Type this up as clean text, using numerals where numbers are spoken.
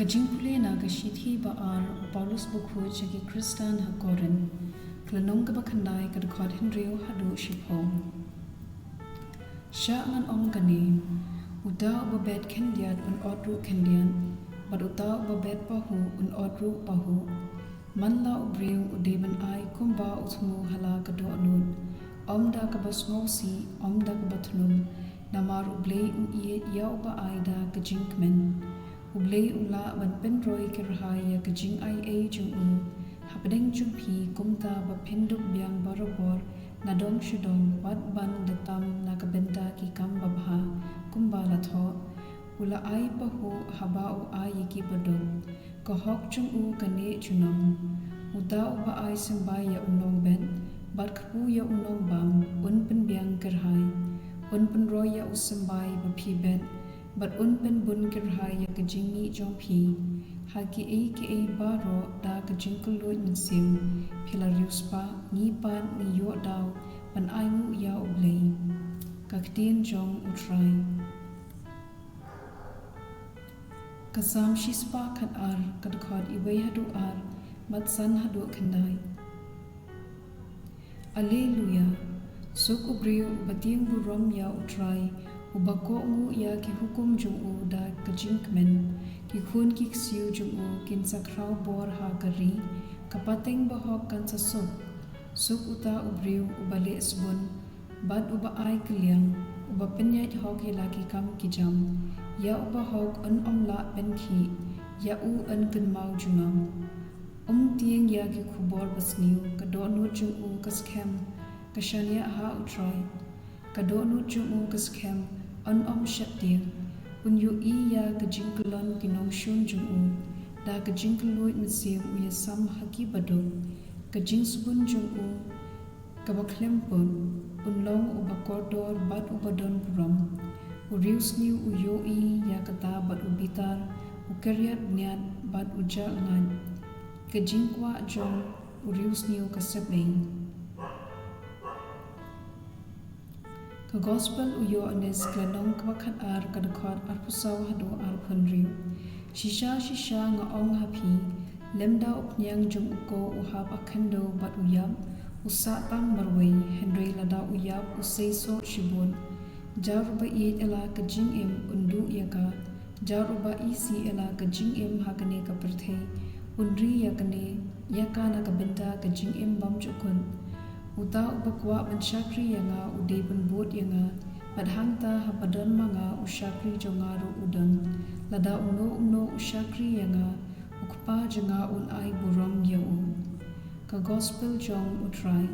jingpule na shithi baar Paulus buku jagi Kristan hakorin klanong kabakandai kadakot Henryo hadu shipong sya ngan om gani uda babet kendiat un odru kendian bad uda babet pahu un odru pahu manla ubriu udeban ai kumba utmu hala kado anun om da kabas ngosi om da kabatnum namar U Blei ie ya uba ai da kajinkmen U Blei ula ban penroi kirhaya kajing ai jong hapdeng jumpi kumta bapenduk biang borabor nadong shudong wat ban datam nakabenta ki kam babha kumba latho ula ai pahu habau ai ki badung kohok chung kane chunong uda uba ai sembai ya unong ben bat kpu ya unong bam un pen biang kirhai un pen roy ya usembai baphi ben bat un pen bun kirhai ya kajingi jongpi haki ke baro da kajingkulu mynsiem pilariuspa ni pan ni yo daw pan aingu ya U Blei ktien jong Trai kasam shispa khat ar kadkhod iwei hadu ar matsan hadu khandai Alleluia suk ubriu batiang burom ya Trai ubako ngu ya ki hukum jong da kajinkmen ki khun ki ksiu jong kinsakrau bor ha kari kapateng bahok kan sasuk suk uta ubriu uba lehsbun bad uba ai kliang uba penyait hok hilaki kam kijam ya uba hok an omla penki ya an kan mau junam tiang ya ki khubor basniu kadonu jong skhem kashania ha Trai kadonu jong skhem an shatting unyu ya kajingkulon kinong shun jong da kajingkulu mynsiem uya sam haki badu kajingsbun jong kabaklempun unlong ubakordor bad ubadon puram uriusni uyo ya kata bad ubitar ukariat niat bad ujal ngan kajingkwa jong uriusni kasabeng ka gospel uyo anes klanong kwakhat ar kadakot arpusaw hadu arpunriu shisha nga ong hapi lemda upnyang jong uko uhap akhando bat uyab usa tang marwei henry lada uyab useiso shibun jaruba iet ela kajing undu yaka jaruba isi ela kajing hakane kaperthei unri yakane yakana kabenta kajing bam chukun uta ubakwa jingshakri yanga udebun bot yanga padhangta hapadon manga ushakri jongaru udang lada uno ushakri yanga ukpa janga un ai burom yau ka gospel jong Trai